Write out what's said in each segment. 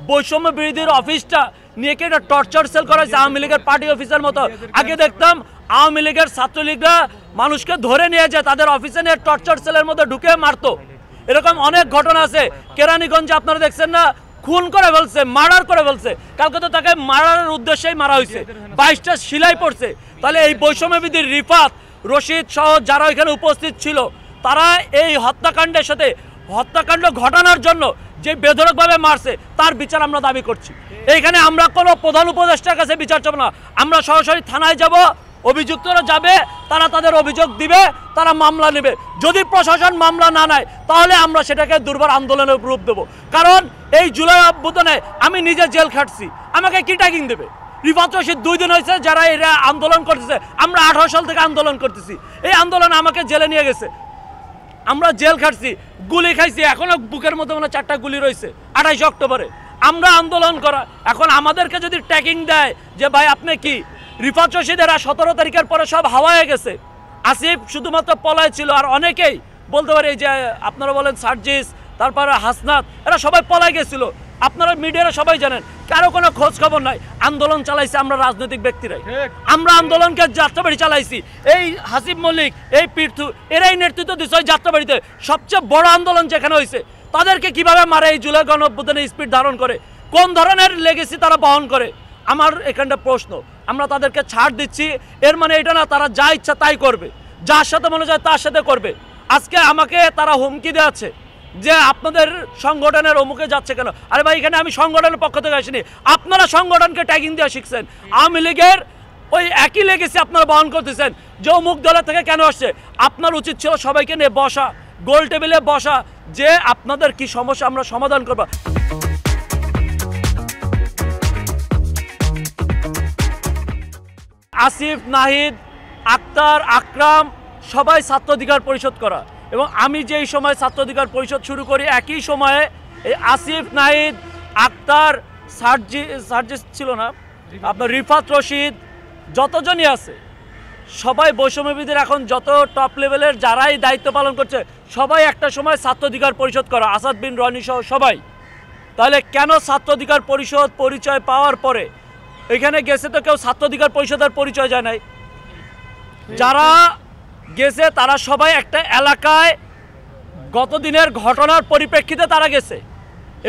বৈষম্য বিরোধীর অফিসটা নিয়ে কি এটা টর্চার সেল করা হয়েছে আওয়ামী লীগের পার্টি অফিসের মতো? আগে দেখতাম আওয়ামী লীগের ছাত্রলীগরা মানুষকে ধরে নিয়ে যায় তাদের অফিসে নিয়ে টর্চার সেলের মধ্যে ঢুকে মারতো। এরকম অনেক ঘটনা আছে। কেরানীগঞ্জে আপনারা দেখছেন না, খুন করে ফেলছে, মার্ডার করে ফেলছে। কালকে তো তাকে মারার উদ্দেশ্যেই মারা হয়েছে, 22টা সিলাই পড়ছে। তাহলে এই বৈষম্যবিধির রিফাত, রশিদ সহ যারা এখানে উপস্থিত ছিল, তারা এই হত্যাকাণ্ডের সাথে হত্যাকাণ্ড ঘটানোর জন্য যে বেধড়কভাবে মারছে তার বিচার আমরা দাবি করছি। এইখানে আমরা কোনো প্রধান উপদেষ্টার কাছে বিচার চাব না, আমরা সরাসরি থানায় যাব, অভিযুক্তরা যাবে, তারা তাদের অভিযোগ দিবে, তারা মামলা নেবে। যদি প্রশাসন মামলা না নেয় তাহলে আমরা সেটাকে দুর্বার আন্দোলনের রূপ দেবো। কারণ এই জুলাই অভ্যুত্থানে আমি নিজে জেল খাটছি, আমাকে কি ট্যাগিং দেবে? রিফাত রশিদ 2 দিন হয়েছে যারা এরা আন্দোলন করতেছে, আমরা 18 সাল থেকে আন্দোলন করতেছি, এই আন্দোলন আমাকে জেলে নিয়ে গেছে, আমরা জেল খাটছি, গুলি খাইছি, এখনো বুকের মধ্যে মানে 4টা গুলি রয়েছে 28 অক্টোবরে। আমরা আন্দোলন করা, এখন আমাদেরকে যদি ট্যাগিং দেয় যে ভাই আপনি কি, রিফাত রশিদেরা 17 তারিখের পরে সব হাওয়া হয়ে গেছে, আসিফ শুধুমাত্র পলায় ছিল, আর অনেকেই বলতে পারে যে আপনারা বলেন সার্জিস, তারপরে হাসনাত, এরা সবাই পলায় গেছিল। আপনারা মিডিয়ারা সবাই জানেন, কারো কোনো খোঁজ খবর নাই। আন্দোলন চালাইছি আমরা রাজনৈতিক ব্যক্তিরাই, আমরা আন্দোলনকে যাত্রাবাড়ি চালাইছি। এই হাসিব মল্লিক, এই পীর্থু, এরাই নেতৃত্ব দিচ্ছে ওই যাত্রাবাড়িতে। সবচেয়ে বড় আন্দোলন যেখানে হয়েছে, তাদেরকে কিভাবে মারে এই জুলাই গণঅভ্যুত্থানে স্পিড ধারণ করে, কোন ধরনের লেগেসি তারা বহন করে? আমার এখানটা প্রশ্ন, আমরা তাদেরকে ছাড় দিচ্ছি, এর মানে এটা না তারা যা ইচ্ছা তাই করবে, যার সাথে মনে যায় তার সাথে করবে। আজকে আমাকে তারা হুমকি দেওয়াচ্ছে যে আপনাদের সংগঠনের অমুকে যাচ্ছে কেন? আরে ভাই, এখানে আমি সংগঠনের পক্ষ থেকে আসিনি, আপনারা সংগঠনকে ট্যাগিং দেওয়া শিখছেন। আওয়ামী লীগের ওই একই লেগেছি আপনারা বহন করতেছেন যে অমুক দলের থেকে কেন আসছে। আপনার উচিত ছিল সবাইকে নিয়ে বসা, গোল টেবিলে বসা, যে আপনাদের কি সমস্যা আমরা সমাধান করব। আসিফ, নাহিদ, আক্তার, আকরাম সবাই ছাত্র অধিকার পরিষদ করা, এবং আমি যেই সময় ছাত্র অধিকার পরিষদ শুরু করি একই সময়ে এই আসিফ, নাহিদ, আক্তার, সার্জিস ছিল না, আপনার রিফাত রশিদ, যতজনই আছে সবাই বৈষম্যবিধির এখন যত টপ লেভেলের যারাই দায়িত্ব পালন করছে সবাই একটা সময় ছাত্র অধিকার পরিষদ করা, আসাদ বিন রনি সহ সবাই। তাহলে কেন ছাত্র অধিকার পরিষদ পরিচয় পাওয়ার পরে এখানে গেছে তো কেউ ছাত্র অধিকার পরিষদের পরিচয় যায় নাই? যারা গেছে তারা সবাই একটা এলাকায় গত দিনের ঘটনার পরিপ্রেক্ষিতে তারা গেছে,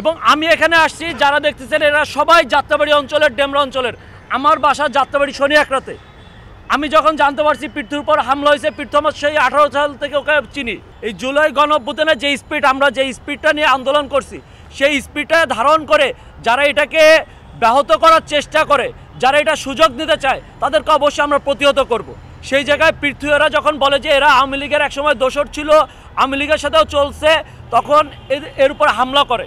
এবং আমি এখানে আসছি, যারা দেখতেছেন এরা সবাই যাত্রাবাড়ি অঞ্চলের, ডেমরা অঞ্চলের। আমার বাসা যাত্রাবাড়ি শনি একরাতে। আমি যখন জানতে পারছি পীর্থুর উপর হামলা হয়েছে, পীর্থু আমার সেই 18 সাল থেকে ওকে চিনি। এই জুলাই গণঅভ্যুত্থানে যে স্পিড, আমরা যে স্পিডটা নিয়ে আন্দোলন করছি, সেই স্পিডটা ধারণ করে যারা এটাকে ব্যাহত করার চেষ্টা করে, যারা এটা সুযোগ নিতে চায়, তাদেরকে অবশ্যই আমরা প্রতিহত করব। সেই জায়গায় পৃথ্বীরা যখন বলে যে এরা আওয়ামী লীগের একসময় দোসর ছিল, আওয়ামী লীগের সাথেও চলছে, তখন এর উপর হামলা করে।